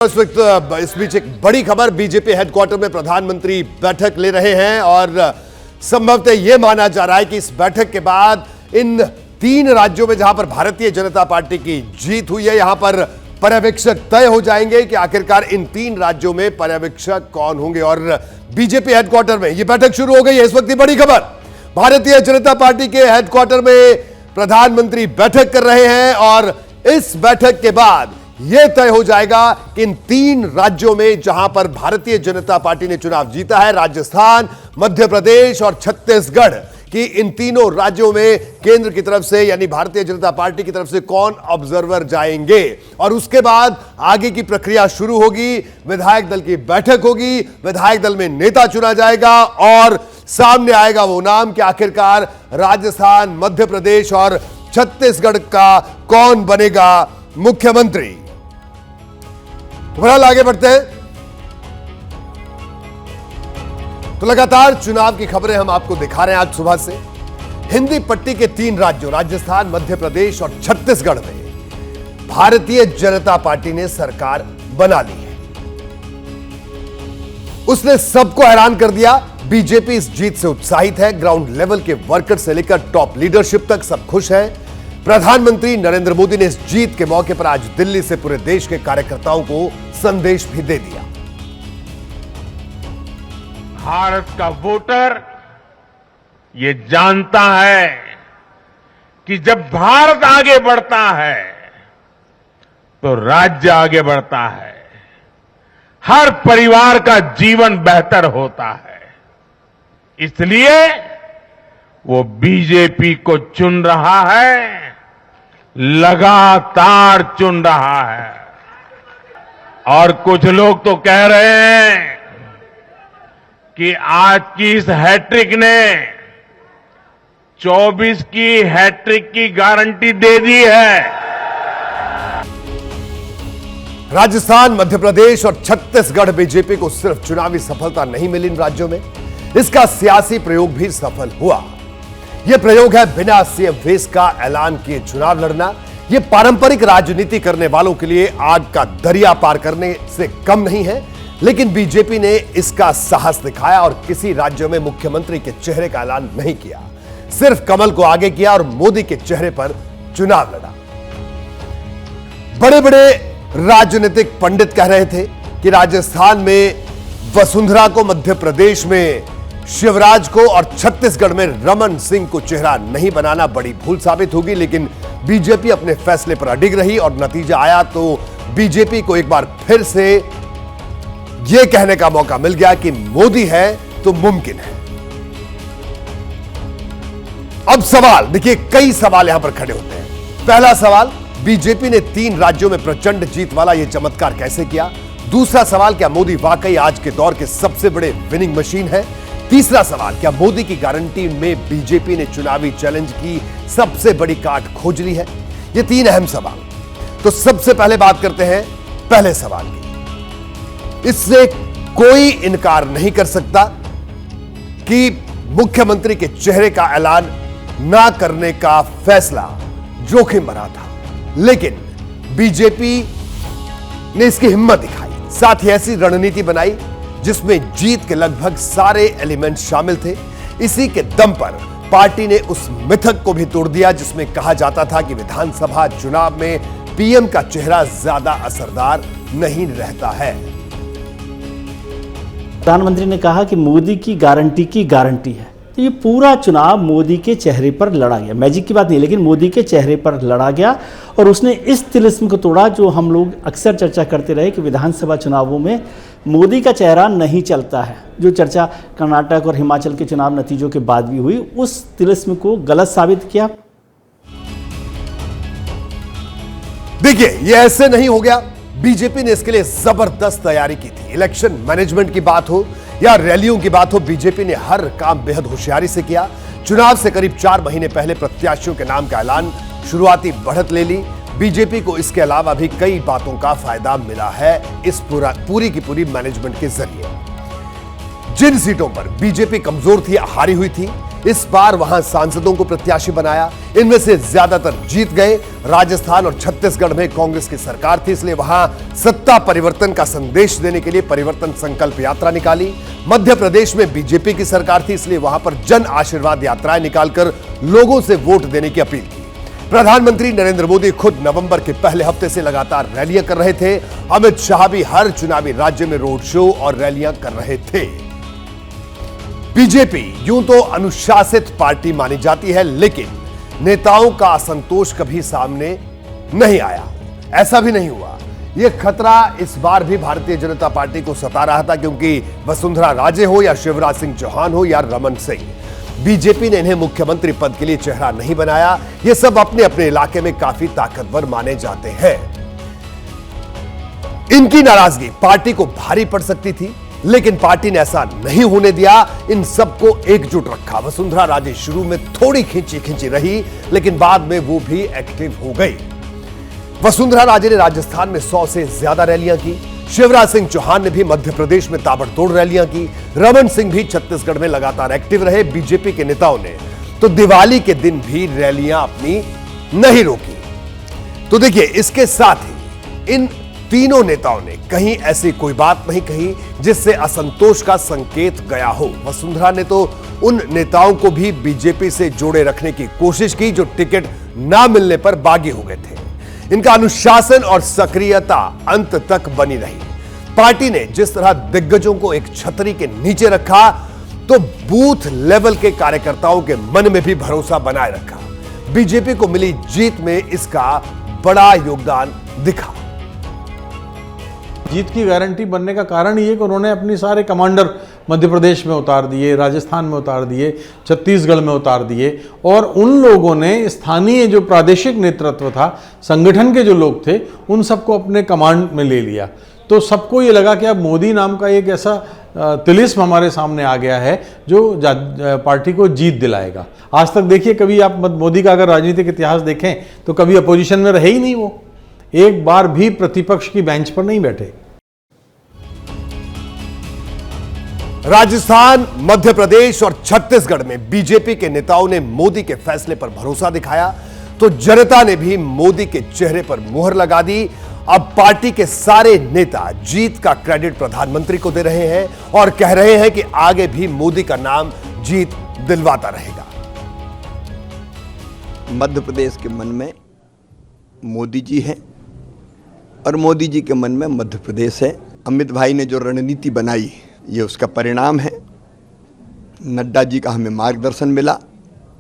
इस वक्त इस बीच एक बड़ी खबर, बीजेपी हेडक्वार्टर में प्रधानमंत्री बैठक ले रहे हैं और संभवतः यह माना जा रहा है कि इस बैठक के बाद इन 3 राज्यों में जहां पर भारतीय जनता पार्टी की जीत हुई है, यहां पर पर्यवेक्षक तय हो जाएंगे कि आखिरकार इन 3 राज्यों में पर्यवेक्षक कौन होंगे। और बीजेपी हेडक्वार्टर में यह बैठक शुरू हो गई है। इस वक्त की बड़ी खबर, भारतीय जनता पार्टी के हेडक्वार्टर में प्रधानमंत्री बैठक कर रहे हैं और इस बैठक के बाद यह तय हो जाएगा कि इन 3 राज्यों में जहां पर भारतीय जनता पार्टी ने चुनाव जीता है, राजस्थान, मध्य प्रदेश और छत्तीसगढ़, कि इन तीनों राज्यों में केंद्र की तरफ से यानी भारतीय जनता पार्टी की तरफ से कौन ऑब्जर्वर जाएंगे। और उसके बाद आगे की प्रक्रिया शुरू होगी, विधायक दल की बैठक होगी, विधायक दल में नेता चुना जाएगा और सामने आएगा वो नाम कि आखिरकार राजस्थान, मध्य प्रदेश और छत्तीसगढ़ का कौन बनेगा मुख्यमंत्री। फिलहाल आगे बढ़ते हैं तो लगातार चुनाव की खबरें हम आपको दिखा रहे हैं। आज सुबह से हिंदी पट्टी के 3 राज्यों राजस्थान, मध्य प्रदेश और छत्तीसगढ़ में भारतीय जनता पार्टी ने सरकार बना ली है। उसने सबको हैरान कर दिया। बीजेपी इस जीत से उत्साहित है। ग्राउंड लेवल के वर्कर से लेकर टॉप लीडरशिप तक सब खुश है। प्रधानमंत्री नरेंद्र मोदी ने इस जीत के मौके पर आज दिल्ली से पूरे देश के कार्यकर्ताओं को संदेश भी दे दिया। भारत का वोटर ये जानता है कि जब भारत आगे बढ़ता है तो राज्य आगे बढ़ता है, हर परिवार का जीवन बेहतर होता है। इसलिए वो बीजेपी को चुन रहा है, लगातार चुन रहा है। और कुछ लोग तो कह रहे हैं कि आज की इस हैट्रिक ने 24 की हैट्रिक की गारंटी दे दी है। राजस्थान, मध्य प्रदेश और छत्तीसगढ़ बीजेपी को सिर्फ चुनावी सफलता नहीं मिली इन राज्यों में, इसका सियासी प्रयोग भी सफल हुआ। यह प्रयोग है बिना सीएम फेस का ऐलान किए चुनाव लड़ना। यह पारंपरिक राजनीति करने वालों के लिए आग का दरिया पार करने से कम नहीं है, लेकिन बीजेपी ने इसका साहस दिखाया और किसी राज्य में मुख्यमंत्री के चेहरे का ऐलान नहीं किया, सिर्फ कमल को आगे किया और मोदी के चेहरे पर चुनाव लड़ा। बड़े बड़े राजनीतिक पंडित कह रहे थे कि राजस्थान में वसुंधरा को, मध्य प्रदेश में शिवराज को और छत्तीसगढ़ में रमन सिंह को चेहरा नहीं बनाना बड़ी भूल साबित होगी। लेकिन बीजेपी अपने फैसले पर अडिग रही और नतीजा आया तो बीजेपी को एक बार फिर से यह कहने का मौका मिल गया कि मोदी है तो मुमकिन है। अब सवाल देखिए, कई सवाल यहां पर खड़े होते हैं। पहला सवाल, बीजेपी ने 3 राज्यों में प्रचंड जीत वाला यह चमत्कार कैसे किया। दूसरा सवाल, क्या मोदी वाकई आज के दौर के सबसे बड़े विनिंग मशीन है। तीसरा सवाल, क्या मोदी की गारंटी में बीजेपी ने चुनावी चैलेंज की सबसे बड़ी काट खोज ली है। ये 3 अहम सवाल। तो सबसे पहले बात करते हैं पहले सवाल की। इससे कोई इनकार नहीं कर सकता कि मुख्यमंत्री के चेहरे का ऐलान ना करने का फैसला जोखिम भरा था, लेकिन बीजेपी ने इसकी हिम्मत दिखाई, साथ ही ऐसी रणनीति बनाई जिसमें जीत के लगभग सारे एलिमेंट शामिल थे। इसी के दम पर पार्टी ने उस मिथक को भी तोड़ दिया जिसमें कहा जाता था कि विधानसभा चुनाव में पीएम का चेहरा ज्यादा असरदार नहीं रहता है। प्रधानमंत्री ने कहा कि मोदी की गारंटी है, तो ये पूरा चुनाव मोदी के चेहरे पर लड़ा गया। मैजिक की बात नहीं, लेकिन मोदी के चेहरे पर लड़ा गया और उसने इस तिलिस्म को तोड़ा जो हम लोग अक्सर चर्चा करते रहे कि विधानसभा चुनावों में मोदी का चेहरा नहीं चलता है। जो चर्चा कर्नाटक और हिमाचल के चुनाव नतीजों के बाद भी हुई, उस तिलिस्म को गलत साबित किया। देखिए, ये ऐसे नहीं हो गया। बीजेपी ने इसके लिए जबरदस्त तैयारी की थी। इलेक्शन मैनेजमेंट की बात हो या रैलियों की बात हो, बीजेपी ने हर काम बेहद होशियारी से किया। चुनाव से करीब 4 महीने पहले प्रत्याशियों के नाम का ऐलान, शुरुआती बढ़त ले ली। बीजेपी को इसके अलावा भी कई बातों का फायदा मिला है इस पूरी की पूरी मैनेजमेंट के जरिए। जिन सीटों पर बीजेपी कमजोर थी, हारी हुई थी, इस बार वहां सांसदों को प्रत्याशी बनाया। इनमें से ज्यादातर जीत गए। राजस्थान और छत्तीसगढ़ में कांग्रेस की सरकार थी, इसलिए वहां सत्ता परिवर्तन का संदेश देने के लिए परिवर्तन संकल्प यात्रा निकाली। मध्य प्रदेश में बीजेपी की सरकार थी, इसलिए वहां पर जन आशीर्वाद यात्राएं निकालकर लोगों से वोट देने की अपील की। प्रधानमंत्री नरेंद्र मोदी खुद नवंबर के पहले हफ्ते से लगातार रैलियां कर रहे थे। अमित शाह भी हर चुनावी राज्य में रोड शो और रैलियां कर रहे थे। बीजेपी यूं तो अनुशासित पार्टी मानी जाती है, लेकिन नेताओं का असंतोष कभी सामने नहीं आया। ऐसा भी नहीं हुआ। यह खतरा इस बार भी भारतीय जनता पार्टी को सता रहा था, क्योंकि वसुंधरा राजे हो या शिवराज सिंह चौहान हो या रमन सिंह, बीजेपी ने इन्हें मुख्यमंत्री पद के लिए चेहरा नहीं बनाया। ये सब अपने अपने इलाके में काफी ताकतवर माने जाते हैं। इनकी नाराजगी पार्टी को भारी पड़ सकती थी, लेकिन पार्टी ने ऐसा नहीं होने दिया। इन सबको एकजुट रखा। वसुंधरा राजे शुरू में थोड़ी खींची रही, लेकिन बाद में वो भी एक्टिव हो गई। वसुंधरा राजे ने राजस्थान में 100 से ज्यादा रैलियां की। शिवराज सिंह चौहान ने भी मध्य प्रदेश में ताबड़तोड़ रैलियां की। रमन सिंह भी छत्तीसगढ़ में लगातार एक्टिव रहे। बीजेपी के नेताओं ने तो दिवाली के दिन भी रैलियां अपनी नहीं रोकी। तो देखिए, इसके साथ ही इन तीनों नेताओं ने कहीं ऐसी कोई बात नहीं कही जिससे असंतोष का संकेत गया हो। वसुंधरा ने तो उन नेताओं को भी बीजेपी से जोड़े रखने की कोशिश की जो टिकट ना मिलने पर बागी हो गए थे। इनका अनुशासन और सक्रियता अंत तक बनी रही। पार्टी ने जिस तरह दिग्गजों को एक छतरी के नीचे रखा, तो बूथ लेवल के कार्यकर्ताओं के मन में भी भरोसा बनाए रखा। बीजेपी को मिली जीत में इसका बड़ा योगदान दिखा। जीत की गारंटी बनने का कारण ये कि उन्होंने अपने सारे कमांडर मध्य प्रदेश में उतार दिए, राजस्थान में उतार दिए, छत्तीसगढ़ में उतार दिए, और उन लोगों ने स्थानीय जो प्रादेशिक नेतृत्व था, संगठन के जो लोग थे, उन सबको अपने कमांड में ले लिया। तो सबको ये लगा कि अब मोदी नाम का एक ऐसा तिलिस्म हमारे सामने आ गया है जो पार्टी को जीत दिलाएगा। आज तक देखिए, कभी आप मोदी का अगर राजनीतिक इतिहास देखें तो कभी अपोजिशन में रहे ही नहीं। वो एक बार भी प्रतिपक्ष की बेंच पर नहीं बैठे। राजस्थान, मध्य प्रदेश और छत्तीसगढ़ में बीजेपी के नेताओं ने मोदी के फैसले पर भरोसा दिखाया, तो जनता ने भी मोदी के चेहरे पर मुहर लगा दी। अब पार्टी के सारे नेता जीत का क्रेडिट प्रधानमंत्री को दे रहे हैं और कह रहे हैं कि आगे भी मोदी का नाम जीत दिलवाता रहेगा। मध्य प्रदेश के मन में मोदी जी हैं और मोदी जी के मन में मध्य प्रदेश है। अमित भाई ने जो रणनीति बनाई, ये उसका परिणाम है। नड्डा जी का हमें मार्गदर्शन मिला।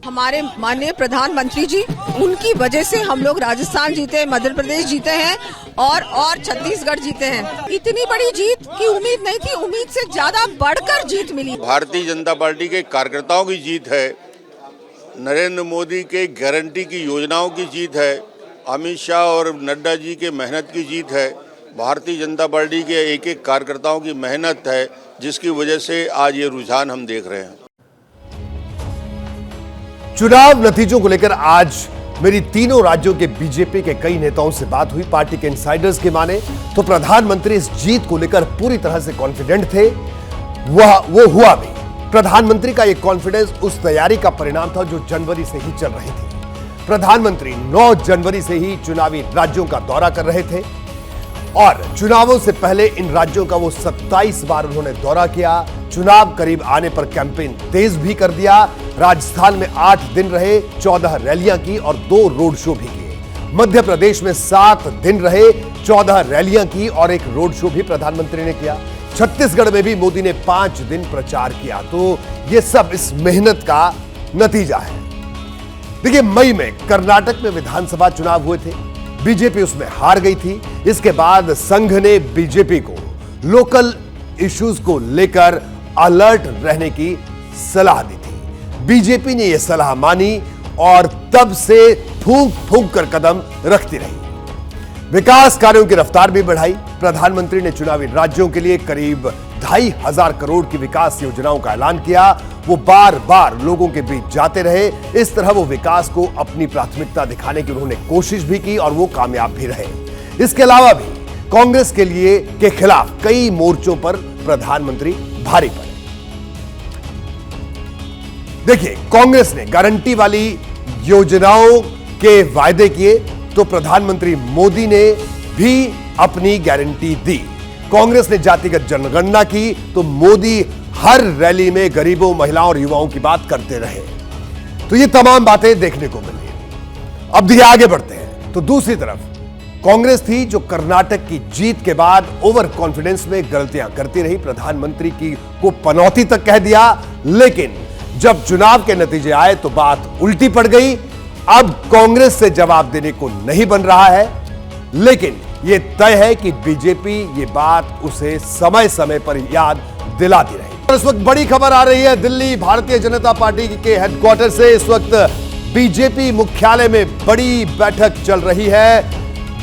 हमारे माननीय प्रधानमंत्री जी, उनकी वजह से हम लोग राजस्थान जीते, मध्य प्रदेश जीते हैं और छत्तीसगढ़ जीते हैं। इतनी बड़ी जीत की उम्मीद नहीं थी, उम्मीद से ज्यादा बढ़कर जीत मिली। भारतीय जनता पार्टी के कार्यकर्ताओं की जीत है, नरेंद्र मोदी के गारंटी की योजनाओं की जीत है, अमित शाह और नड्डा जी के मेहनत की जीत है, भारतीय जनता पार्टी के एक एक कार्यकर्ताओं की मेहनत है, जिसकी वजह से आज ये रुझान हम देख रहे हैं। चुनाव नतीजों को लेकर आज मेरी तीनों राज्यों के बीजेपी के कई नेताओं से बात हुई। पार्टी के इनसाइडर्स के माने तो प्रधानमंत्री इस जीत को लेकर पूरी तरह से कॉन्फिडेंट थे। वो हुआ भी। प्रधानमंत्री का यह कॉन्फिडेंस उस तैयारी का परिणाम था जो जनवरी से ही चल रही थी। प्रधानमंत्री 9 जनवरी से ही चुनावी राज्यों का दौरा कर रहे थे और चुनावों से पहले इन राज्यों का वो 27 बार उन्होंने दौरा किया। चुनाव करीब आने पर कैंपेन तेज भी कर दिया। राजस्थान में 8 दिन रहे, 14 रैलियां की और 2 रोड शो भी किए। मध्य प्रदेश में 7 दिन रहे, 14 रैलियां की और 1 रोड शो भी प्रधानमंत्री ने किया। छत्तीसगढ़ में भी मोदी ने 5 दिन प्रचार किया। तो ये सब इस मेहनत का नतीजा है। देखिए, मई में कर्नाटक में विधानसभा चुनाव हुए थे, बीजेपी उसमें हार गई थी। इसके बाद संघ ने बीजेपी को लोकल इश्यूज को लेकर अलर्ट रहने की सलाह दी थी। बीजेपी ने यह सलाह मानी और तब से फूंक फूंक कर कदम रखती रही। विकास कार्यों की रफ्तार भी बढ़ाई। प्रधानमंत्री ने चुनावी राज्यों के लिए करीब 2,500 करोड़ की विकास योजनाओं का ऐलान किया। वो बार बार लोगों के बीच जाते रहे। इस तरह वो विकास को अपनी प्राथमिकता दिखाने की उन्होंने कोशिश भी की और वो कामयाब भी रहे। इसके अलावा भी कांग्रेस के खिलाफ कई मोर्चों पर प्रधानमंत्री भारी पड़े। देखिए, कांग्रेस ने गारंटी वाली योजनाओं के वायदे किए तो प्रधानमंत्री मोदी ने भी अपनी गारंटी दी। कांग्रेस ने जातिगत जनगणना की तो मोदी हर रैली में गरीबों, महिलाओं और युवाओं की बात करते रहे। तो ये तमाम बातें देखने को मिली। अब देखिए, आगे बढ़ते हैं तो दूसरी तरफ कांग्रेस थी जो कर्नाटक की जीत के बाद ओवर कॉन्फिडेंस में गलतियां करती रही, प्रधानमंत्री की को पनौती तक कह दिया। लेकिन जब चुनाव के नतीजे आए तो बात उल्टी पड़ गई। अब कांग्रेस से जवाब देने को नहीं बन रहा है, लेकिन यह तय है कि बीजेपी ये बात उसे समय समय पर याद दिलाती रही। इस वक्त बड़ी खबर आ रही है दिल्ली भारतीय जनता पार्टी के हेडक्वार्टर से। इस वक्त बीजेपी मुख्यालय में बड़ी बैठक चल रही है।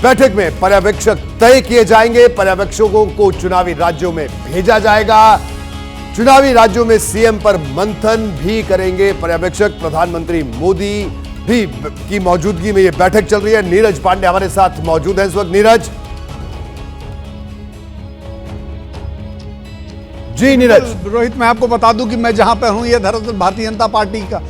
बैठक में पर्यवेक्षक तय किए जाएंगे। पर्यवेक्षकों को चुनावी राज्यों में भेजा जाएगा। चुनावी राज्यों में सीएम पर मंथन भी करेंगे पर्यवेक्षक। प्रधानमंत्री मोदी भी की मौजूदगी में यह बैठक चल रही है। नीरज पांडे हमारे साथ मौजूद है इस वक्त। नीरज जी। नीरज। रोहित, मैं आपको बता दूं कि मैं जहां पर हूं ये दरअसल भारतीय जनता पार्टी का,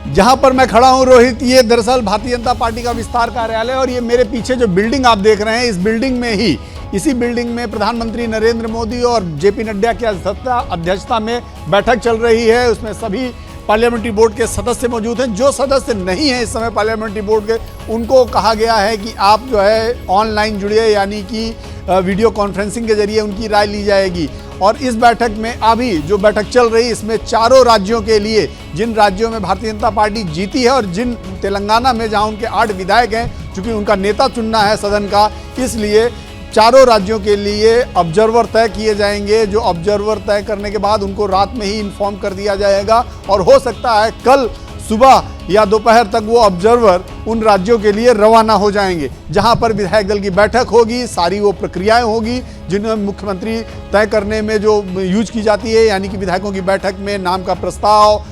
जहां पर मैं खड़ा हूं रोहित, ये दरअसल भारतीय जनता पार्टी का विस्तार कार्यालय। और ये मेरे पीछे जो बिल्डिंग आप देख रहे हैं, इस बिल्डिंग में ही, इसी बिल्डिंग में प्रधानमंत्री नरेंद्र मोदी और जेपी नड्डा की अध्यक्षता में बैठक चल रही है। उसमें सभी पार्लियामेंट्री बोर्ड के सदस्य मौजूद हैं। जो सदस्य नहीं हैं इस समय पार्लियामेंट्री बोर्ड के, उनको कहा गया है कि आप जो है ऑनलाइन जुड़िए, यानी कि वीडियो कॉन्फ्रेंसिंग के जरिए उनकी राय ली जाएगी। और इस बैठक में अभी जो बैठक चल रही है, इसमें चारों राज्यों के लिए, जिन राज्यों में भारतीय जनता पार्टी जीती है और जिन तेलंगाना में जहां उनके 8 विधायक हैं, चूंकि उनका नेता चुनना है सदन का, इसलिए चारों राज्यों के लिए ऑब्जर्वर तय किए जाएंगे। जो ऑब्जर्वर तय करने के बाद उनको रात में ही इन्फॉर्म कर दिया जाएगा और हो सकता है कल सुबह या दोपहर तक वो ऑब्जर्वर उन राज्यों के लिए रवाना हो जाएंगे, जहां पर विधायक दल की बैठक होगी। सारी वो प्रक्रियाएं होगी जिन्हें मुख्यमंत्री तय करने में जो यूज की जाती है, यानी कि विधायकों की बैठक में नाम का प्रस्ताव,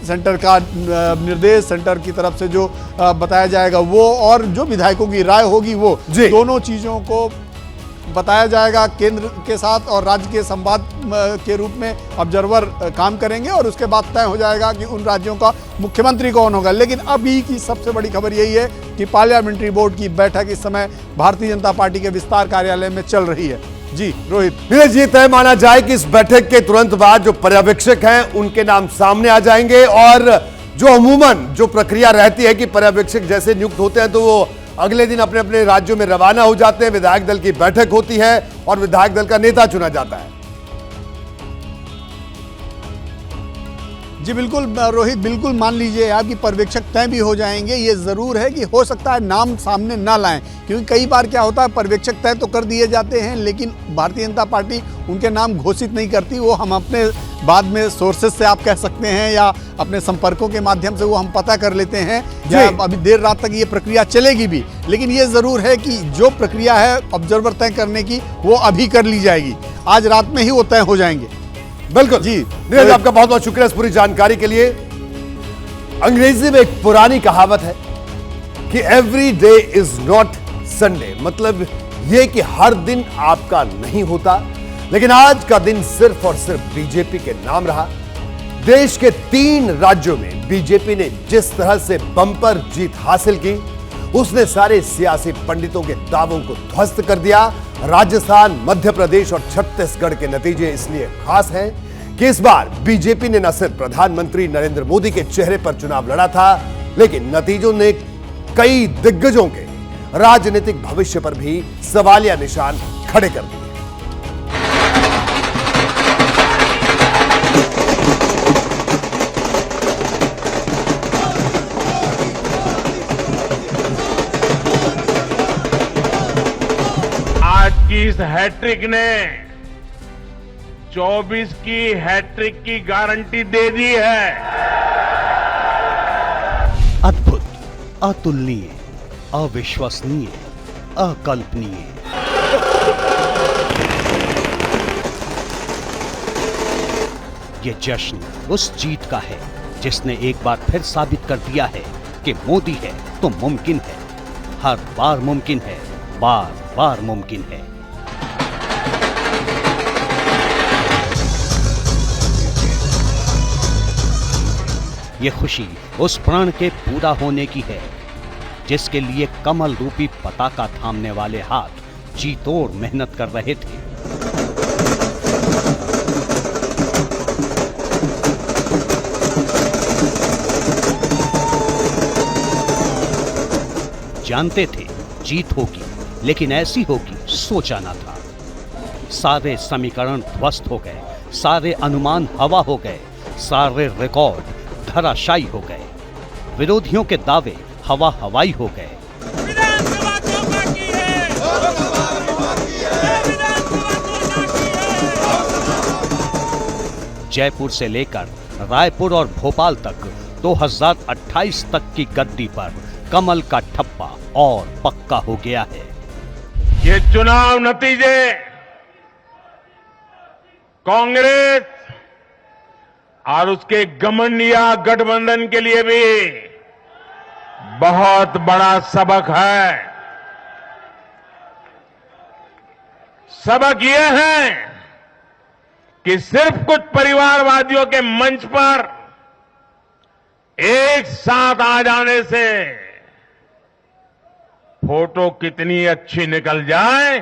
सेंटर का निर्देश, सेंटर की तरफ से जो बताया जाएगा वो, और जो विधायकों की राय होगी वो, दोनों चीज़ों को बताया जाएगा। केंद्र के साथ और राज्य के संवाद के रूप में ऑब्जर्वर काम करेंगे और उसके बाद तय हो जाएगा कि उन राज्यों का मुख्यमंत्री कौन होगा। लेकिन अभी की सबसे बड़ी खबर यही है कि पार्लियामेंट्री बोर्ड की बैठक इस समय भारतीय जनता पार्टी के विस्तार कार्यालय में चल रही है। जी रोहित। नीरज, ये तय माना जाए कि इस बैठक के तुरंत बाद जो पर्यवेक्षक हैं उनके नाम सामने आ जाएंगे, और जो अमूमन जो प्रक्रिया रहती है कि पर्यवेक्षक जैसे नियुक्त होते हैं तो वो अगले दिन अपने अपने राज्यों में रवाना हो जाते हैं। विधायक दल की बैठक होती है और विधायक दल का नेता चुना जाता है। जी बिल्कुल रोहित, बिल्कुल मान लीजिए आप कि पर्यवेक्षक तय भी हो जाएंगे। ये ज़रूर है कि हो सकता है नाम सामने ना लाएं, क्योंकि कई बार क्या होता है पर्यवेक्षक तय तो कर दिए जाते हैं लेकिन भारतीय जनता पार्टी उनके नाम घोषित नहीं करती। वो हम अपने बाद में सोर्सेज से आप कह सकते हैं या अपने संपर्कों के माध्यम से वो हम पता कर लेते हैं, या अभी देर रात तक ये प्रक्रिया चलेगी भी। लेकिन ये ज़रूर है कि जो प्रक्रिया है ऑब्जर्वर तय करने की वो अभी कर ली जाएगी, आज रात में ही वो तय हो जाएंगे। बिल्कुल जी। नीरज, आपका बहुत बहुत शुक्रिया इस पूरी जानकारी के लिए। अंग्रेजी में एक पुरानी कहावत है कि every day is not Sunday, मतलब यह कि हर दिन आपका नहीं होता, लेकिन आज का दिन सिर्फ और सिर्फ बीजेपी के नाम रहा। देश के 3 राज्यों में बीजेपी ने जिस तरह से बम्पर जीत हासिल की, उसने सारे सियासी पंडितों के दावों को ध्वस्त कर दिया। राजस्थान, मध्य प्रदेश और छत्तीसगढ़ के नतीजे इसलिए खास हैं कि इस बार बीजेपी ने न सिर्फ प्रधानमंत्री नरेंद्र मोदी के चेहरे पर चुनाव लड़ा था, लेकिन नतीजों ने कई दिग्गजों के राजनीतिक भविष्य पर भी सवालिया निशान खड़े कर दिए। आज की इस हैट्रिक ने 24 की हैट्रिक की गारंटी दे दी है। अद्भुत, अतुलनीय, अविश्वसनीय, अकल्पनीय। ये जश्न उस जीत का है जिसने एक बार फिर साबित कर दिया है कि मोदी है तो मुमकिन है, हर बार मुमकिन है, बार बार मुमकिन है। ये खुशी उस प्रण के पूरा होने की है जिसके लिए कमल रूपी पताका थामने वाले हाथ जी तोड़ मेहनत कर रहे थे। जानते थे जीत होगी, लेकिन ऐसी होगी सोचा ना था। सारे समीकरण ध्वस्त हो गए, सारे अनुमान हवा हो गए, सारे रिकॉर्ड धराशायी हो गए, विरोधियों के दावे हवा हवाई हो गए। जयपुर से लेकर रायपुर और भोपाल तक 2028 तक की गद्दी पर कमल का ठप्पा और पक्का हो गया है। ये चुनाव नतीजे कांग्रेस और उसके घमंडिया गठबंधन के लिए भी बहुत बड़ा सबक है। सबक ये है कि सिर्फ कुछ परिवारवादियों के मंच पर एक साथ आ जाने से फोटो कितनी अच्छी निकल जाए,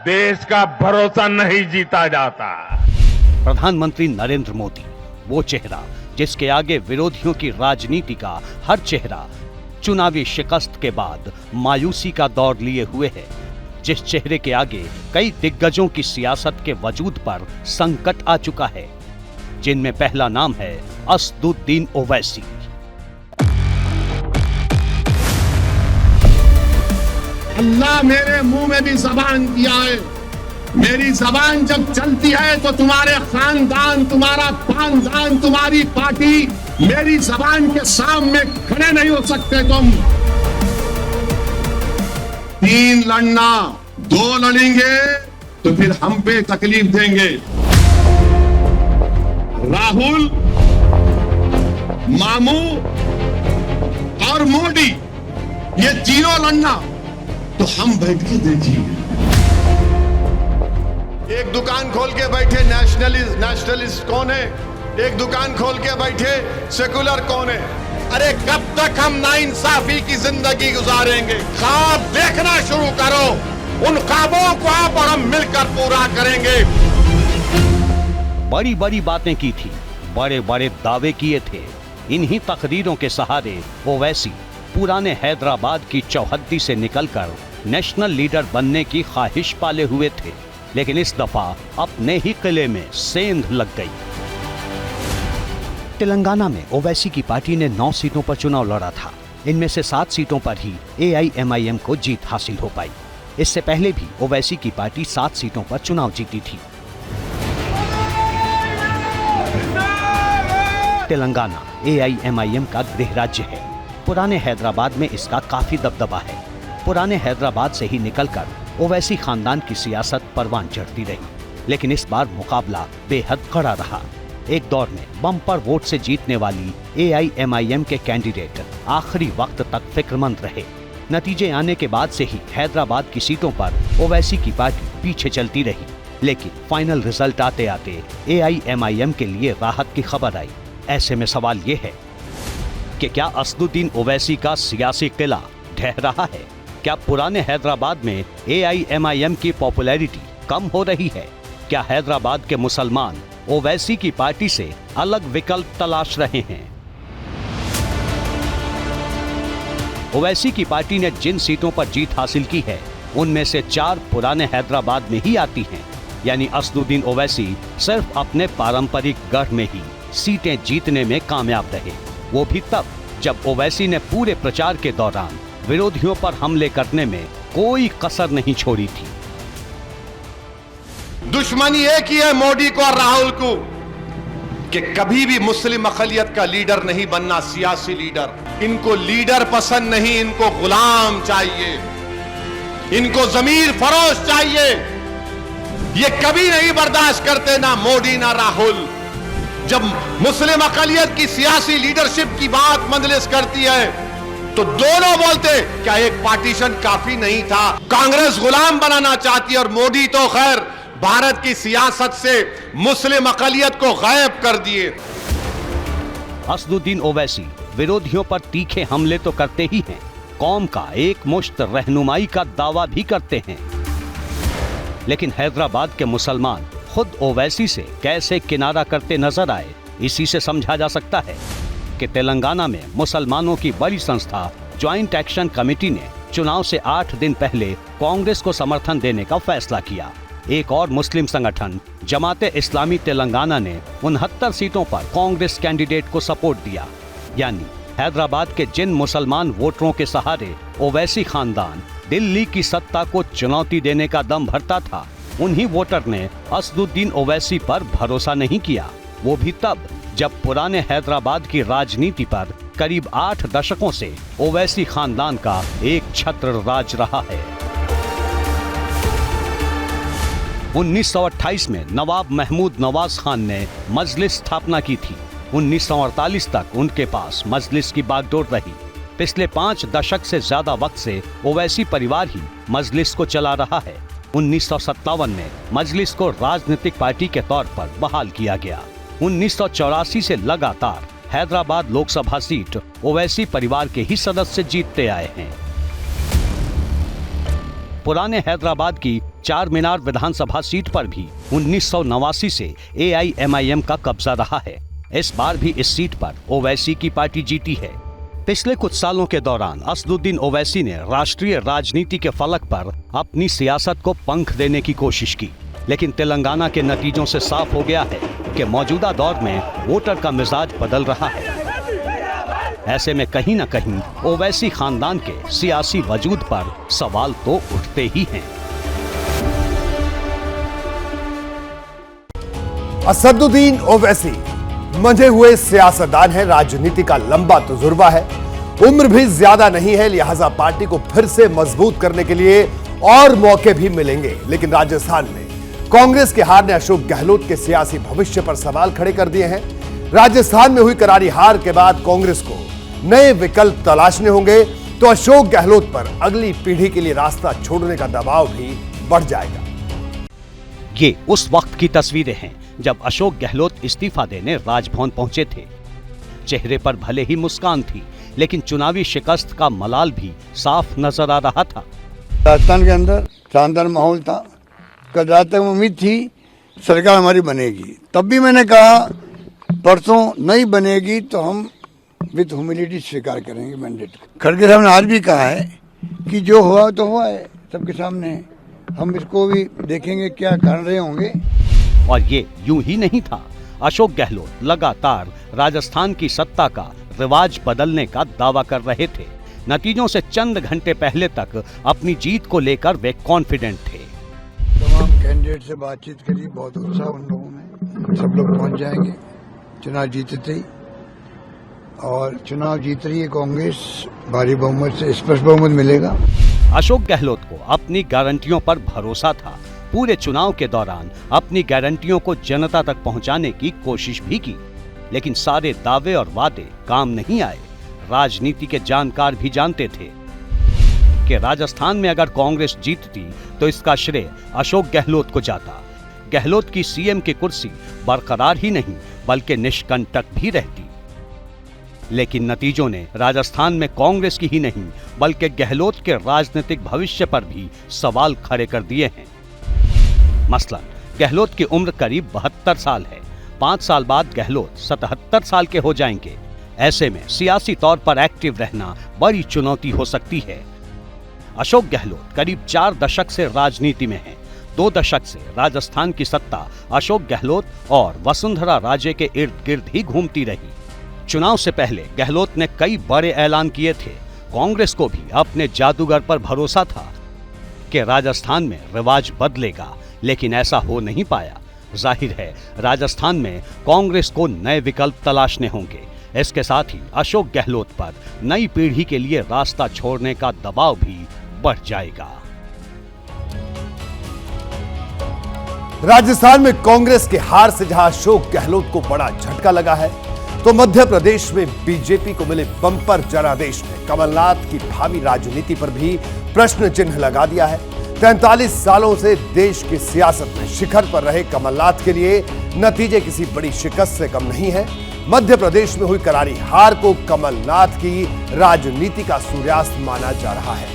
देश का भरोसा नहीं जीता जाता। प्रधानमंत्री नरेंद्र मोदी, वो चेहरा जिसके आगे विरोधियों की राजनीति का हर चेहरा चुनावी शिकस्त के बाद मायूसी का दौर लिए हुए है, जिस चेहरे के आगे कई दिग्गजों की सियासत के वजूद पर संकट आ चुका है, जिनमें पहला नाम है असदुद्दीन ओवैसी। अल्लाह मेरे मुंह में भी जबान दिया है, मेरी जबान जब चलती है तो तुम्हारे खानदान, तुम्हारा खानदान, तुम्हारी पार्टी मेरी जबान के सामने खड़े नहीं हो सकते। तुम 3 लड़ना, 2 लड़ेंगे तो फिर हम पे तकलीफ देंगे। राहुल, मामू और मोदी, ये तीनों लड़ना तो हम बैठ के देखिए। एक दुकान खोल के बैठे नेशनलिस्ट कौन है, एक दुकान खोल के बैठे सेकुलर कौन है। अरे कब तक हम नाइंसाफी की जिंदगी गुजारेंगे? ख्वाब देखना शुरू करो, उन ख्वाबों को आप और हम मिलकर पूरा करेंगे। बड़ी बड़ी बातें की थी, बड़े बड़े दावे किए थे। इन्हीं तकदीरों के सहारे ओवैसी पुराने हैदराबाद की चौहद्दी से निकलकर नेशनल लीडर बनने की ख्वाहिश पाले हुए थे, लेकिन इस दफा अपने ही किले में सेंध लग गई। तेलंगाना में ओवैसी की पार्टी ने 9 सीटों पर चुनाव लड़ा था। इनमें से 7 सीटों पर ही AIMIM को जीत हासिल हो पाई। इससे पहले भी ओवैसी की पार्टी 7 सीटों पर चुनाव जीती थी। तेलंगाना AIMIM का गृह राज्य है। पुराने हैदराबाद में इसका काफी दबदबा है। पुराने हैदराबाद से ही निकलकर ओवैसी खानदान की सियासत परवान चढ़ती रही, लेकिन इस बार मुकाबला बेहद कड़ा रहा। एक दौर में बम्पर वोट से जीतने वाली AIMIM के कैंडिडेट आखिरी वक्त तक फिक्रमंद रहे। नतीजे आने के बाद से ही हैदराबाद की सीटों पर ओवैसी की पार्टी पीछे चलती रही, लेकिन फाइनल रिजल्ट आते आते AIMIM के लिए राहत की खबर आई। ऐसे में सवाल ये है कि क्या असदुद्दीन ओवैसी का सियासी किला ढह रहा है? क्या पुराने हैदराबाद में AIMIM की पॉपुलैरिटी कम हो रही है? क्या हैदराबाद के मुसलमान ओवैसी की पार्टी से अलग विकल्प तलाश रहे हैं? ओवैसी की पार्टी ने जिन सीटों पर जीत हासिल की है, उनमें से 4 पुराने हैदराबाद में ही आती हैं। यानी असदुद्दीन ओवैसी सिर्फ अपने पारंपरिक गढ़ में ही सीटें जीतने में कामयाब रहे, वो भी तब जब ओवैसी ने पूरे प्रचार के दौरान विरोधियों पर हमले करने में कोई कसर नहीं छोड़ी थी। दुश्मनी एक ही है मोदी को और राहुल को कि कभी भी मुस्लिम अक़लियत का लीडर नहीं बनना, सियासी लीडर। इनको लीडर पसंद नहीं, इनको गुलाम चाहिए, इनको जमीर फरोश चाहिए। ये कभी नहीं बर्दाश्त करते, ना मोदी ना राहुल। जब मुस्लिम अक़लियत की सियासी लीडरशिप की बात मजलिस करती है तो दोनों बोलते क्या एक पार्टीशन काफी नहीं था? कांग्रेस गुलाम बनाना चाहती है और मोदी तो खैर भारत की सियासत से मुस्लिम अक़लियत को गायब कर दिए। असदुद्दीन ओवैसी विरोधियों पर तीखे हमले तो करते ही हैं, कौम का एक मुश्त रहनुमाई का दावा भी करते हैं। लेकिन हैदराबाद के मुसलमान खुद ओवैसी से कैसे किनारा करते नजर आए, इसी से समझा जा सकता है कि तेलंगाना में मुसलमानों की बड़ी संस्था ज्वाइंट एक्शन कमेटी ने चुनाव से 8 दिन पहले कांग्रेस को समर्थन देने का फैसला किया। एक और मुस्लिम संगठन जमाते इस्लामी तेलंगाना ने 69 सीटों पर कांग्रेस कैंडिडेट को सपोर्ट दिया। यानी हैदराबाद के जिन मुसलमान वोटरों के सहारे ओवैसी खानदान दिल्ली की सत्ता को चुनौती देने का दम भरता था, उन्हीं वोटर ने असदुद्दीन ओवैसी पर भरोसा नहीं किया। वो भी तब जब पुराने हैदराबाद की राजनीति पर करीब 8 दशकों से ओवैसी खानदान का एक छत्र राज रहा है। 1928 में नवाब महमूद नवाज खान ने मजलिस स्थापना की थी। 1948 तक उनके पास मजलिस की बागडोर रही। पिछले 5 दशक से ज्यादा वक्त से ओवैसी परिवार ही मजलिस को चला रहा है। 1957 में मजलिस को राजनीतिक पार्टी के तौर पर बहाल किया गया। 1984 से लगातार हैदराबाद लोकसभा सीट ओवैसी परिवार के ही सदस्य जीतते आए हैं। पुराने हैदराबाद की चार मीनार विधानसभा सीट पर भी 1989 से AIMIM का कब्जा रहा है। इस बार भी इस सीट पर ओवैसी की पार्टी जीती है। पिछले कुछ सालों के दौरान असदुद्दीन ओवैसी ने राष्ट्रीय राजनीति के फलक पर अपनी सियासत को पंख देने की कोशिश की, लेकिन तेलंगाना के नतीजों से साफ हो गया है कि मौजूदा दौर में वोटर का मिजाज बदल रहा है। ऐसे में कहीं न कहीं ओवैसी खानदान के सियासी वजूद पर सवाल तो उठते ही हैं। असदुद्दीन ओवैसी मंझे हुए सियासतदान है, राजनीति का लंबा तजुर्बा है, उम्र भी ज्यादा नहीं है, लिहाजा पार्टी को फिर से मजबूत करने के लिए और मौके भी मिलेंगे। लेकिन राजस्थान में कांग्रेस के हार ने अशोक गहलोत के सियासी भविष्य पर सवाल खड़े कर दिए हैं। राजस्थान में हुई करारी हार के बाद कांग्रेस को नए विकल्प तलाशने होंगे, तो अशोक गहलोत पर अगली पीढ़ी के लिए रास्ता छोड़ने का दबाव भी बढ़ जाएगा। ये उस वक्त की तस्वीरें हैं जब अशोक गहलोत इस्तीफा देने राजभवन पहुंचे थे। चेहरे पर भले ही मुस्कान थी, लेकिन चुनावी शिकस्त का मलाल भी साफ नजर आ रहा था। राजस्थान के अंदर शानदार माहौल था। कल रात तक उम्मीद थी सरकार हमारी बनेगी, तब भी मैंने कहा परसों नहीं बनेगी तो हम विद ह्यूमिलिटी स्वीकार करेंगे मैंडेट। खड़गे साहब ने आज भी कहा है कि जो हुआ तो हुआ है, सबके सामने हम इसको भी देखेंगे क्या कर रहे होंगे। और ये यूं ही नहीं था। अशोक गहलोत लगातार राजस्थान की सत्ता का रिवाज बदलने का दावा कर रहे थे। नतीजों से चंद घंटे पहले तक अपनी जीत को लेकर वे कॉन्फिडेंट थे। तमाम कैंडिडेट से बातचीत करी, बहुत उत्साह उन लोगों में, सब लोग पहुंच जाएंगे चुनाव जीतते ही। और चुनाव जीत रही है कांग्रेस, भारी बहुमत से स्पष्ट बहुमत मिलेगा। अशोक गहलोत को अपनी गारंटियों पर भरोसा था। पूरे चुनाव के दौरान अपनी गारंटियों को जनता तक पहुंचाने की कोशिश भी की, लेकिन सारे दावे और वादे काम नहीं आए। राजनीति के जानकार भी जानते थे कि राजस्थान में अगर कांग्रेस जीतती तो इसका श्रेय अशोक गहलोत को जाता। गहलोत की सीएम की कुर्सी बरकरार ही नहीं बल्कि निष्कंटक भी रहती। लेकिन नतीजों ने राजस्थान में कांग्रेस की ही नहीं बल्कि गहलोत के राजनीतिक भविष्य पर भी सवाल खड़े कर दिए हैं। मसलन गहलोत की उम्र करीब 72 साल है। 5 साल बाद गहलोत 77 साल के हो जाएंगे। ऐसे में सियासी तौर पर एक्टिव रहना बड़ी चुनौती हो सकती है। अशोक गहलोत करीब 4 दशक से राजनीति में हैं। 2 दशक से राजस्थान की सत्ता अशोक गहलोत और वसुंधरा राजे के इर्द गिर्द ही घूमती रही। चुनाव से पहले गहलोत ने कई बड़े ऐलान किए थे। कांग्रेस को भी अपने जादूगर पर भरोसा था कि राजस्थान में रिवाज बदलेगा, लेकिन ऐसा हो नहीं पाया। जाहिर है राजस्थान में कांग्रेस को नए विकल्प तलाशने होंगे। इसके साथ ही अशोक गहलोत पर नई पीढ़ी के लिए रास्ता छोड़ने का दबाव भी बढ़ जाएगा। राजस्थान में कांग्रेस के हार से जहां अशोक गहलोत को बड़ा झटका लगा है, तो मध्य प्रदेश में बीजेपी को मिले बंपर जनादेश ने कमलनाथ की भावी राजनीति पर भी प्रश्न चिन्ह लगा दिया है। 43 सालों से देश की सियासत में शिखर पर रहे कमलनाथ के लिए नतीजे किसी बड़ी शिकस्त से कम नहीं है। मध्य प्रदेश में हुई करारी हार को कमलनाथ की राजनीति का सूर्यास्त माना जा रहा है।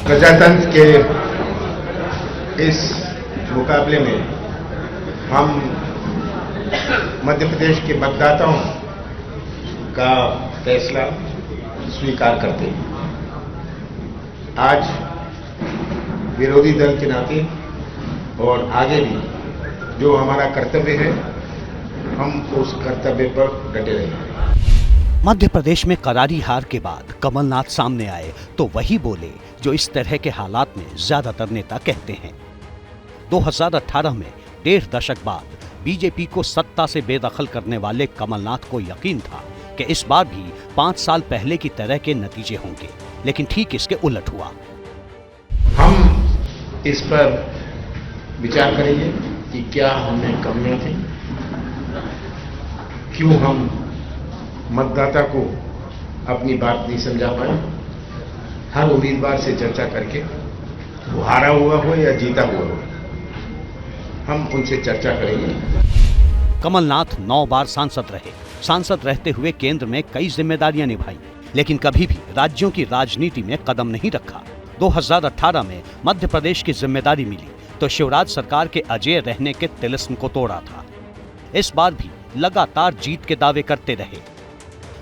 प्रजातंत्र के इस मुकाबले में हम मध्य प्रदेश के मतदाताओं का फैसला स्वीकार करते हैं। आज विरोधी दल के नाते और आगे भी जो हमारा कर्तव्य है, हम उस कर्तव्य पर डटे रहेंगे। मध्य प्रदेश में करारी हार के बाद कमलनाथ सामने आए तो वही बोले जो इस तरह के हालात में ज्यादातर नेता कहते हैं। 2018 में 1.5 दशक बाद बीजेपी को सत्ता से बेदखल करने वाले कमलनाथ को यकीन था कि इस बार भी 5 साल पहले की तरह के नतीजे होंगे, लेकिन ठीक इसके उलट हुआ। हम इस पर विचार करेंगे कि क्या हमने कमियां थी, क्यों हम मतदाता को अपनी बात नहीं समझा पाए। हर उम्मीदवार से चर्चा करके, वो हारा हुआ हो या जीता हुआ हो, हम उनसे चर्चा करेंगे। कमलनाथ 9 बार सांसद रहे। सांसद रहते हुए केंद्र में कई जिम्मेदारियां निभाई, लेकिन कभी भी राज्यों की राजनीति में कदम नहीं रखा। 2018 में मध्य प्रदेश की जिम्मेदारी मिली तो शिवराज सरकार के अजेय रहने के तिलिस्म को तोड़ा था। इस बार भी लगातार जीत के दावे करते रहे।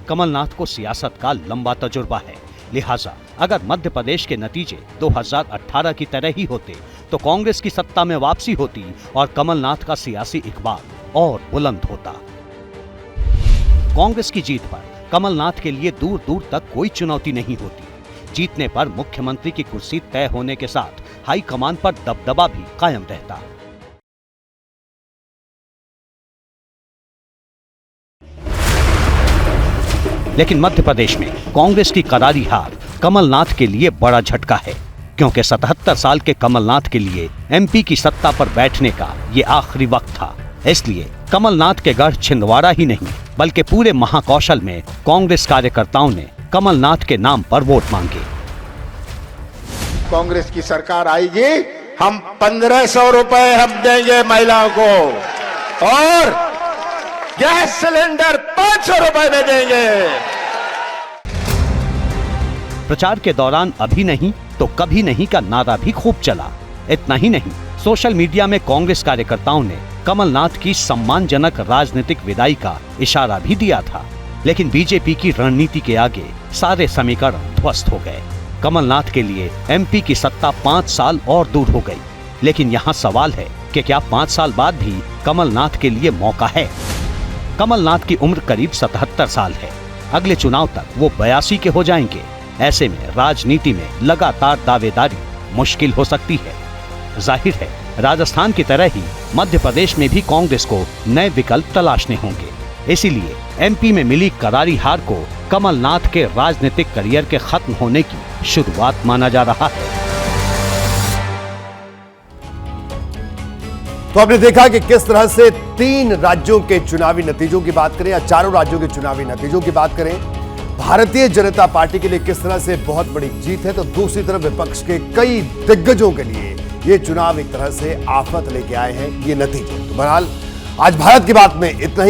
कमलनाथ को सियासत का लंबा तजुर्बा है, लिहाजा अगर मध्य प्रदेश के नतीजे 2018 की तरह ही होते तो कांग्रेस की सत्ता में वापसी होती और कमलनाथ का सियासी इकबाल और बुलंद होता। कांग्रेस की जीत पर कमलनाथ के लिए दूर दूर तक कोई चुनौती नहीं होती। जीतने पर मुख्यमंत्री की कुर्सी तय होने के साथ हाईकमान पर दबदबा भी कायम रहता। लेकिन मध्य प्रदेश में कांग्रेस की करारी हार कमलनाथ के लिए बड़ा झटका है, क्योंकि 77 साल के कमलनाथ के लिए एमपी की सत्ता पर बैठने का ये आखिरी वक्त था। इसलिए कमलनाथ के गढ़ छिंदवाड़ा ही नहीं बल्कि पूरे महाकौशल में कांग्रेस कार्यकर्ताओं ने कमलनाथ के नाम पर वोट मांगे। कांग्रेस की सरकार आएगी, हम 1500 रुपए हम देंगे महिलाओं को और गैस सिलेंडर 500 रुपए में देंगे। प्रचार के दौरान अभी नहीं तो कभी नहीं का नारा भी खूब चला। इतना ही नहीं, सोशल मीडिया में कांग्रेस कार्यकर्ताओं ने कमलनाथ की सम्मानजनक राजनीतिक विदाई का इशारा भी दिया था। लेकिन बीजेपी की रणनीति के आगे सारे समीकरण ध्वस्त हो गए। कमलनाथ के लिए एमपी की सत्ता 5 साल और दूर हो गई। लेकिन यहाँ सवाल है कि क्या 5 साल बाद भी कमलनाथ के लिए मौका है? कमलनाथ की उम्र करीब 77 साल है। अगले चुनाव तक वो 82 के हो जाएंगे। ऐसे में राजनीति में लगातार दावेदारी मुश्किल हो सकती है। जाहिर है, राजस्थान की तरह ही मध्य प्रदेश में भी कांग्रेस को नए विकल्प तलाशने होंगे। इसीलिए एमपी में मिली करारी हार को कमलनाथ के राजनीतिक करियर के खत्म होने की शुरुआत माना जा रहा है। तो आपने देखा कि किस तरह से 3 राज्यों के चुनावी नतीजों की बात करें या चारों राज्यों के चुनावी नतीजों की बात करें, भारतीय जनता पार्टी के लिए किस तरह से बहुत बड़ी जीत है, तो दूसरी तरफ विपक्ष के कई दिग्गजों के लिए ये चुनाव एक तरह से आफत लेके आए हैं ये नतीजे। तो बहरहाल आज भारत की बात में इतना ही।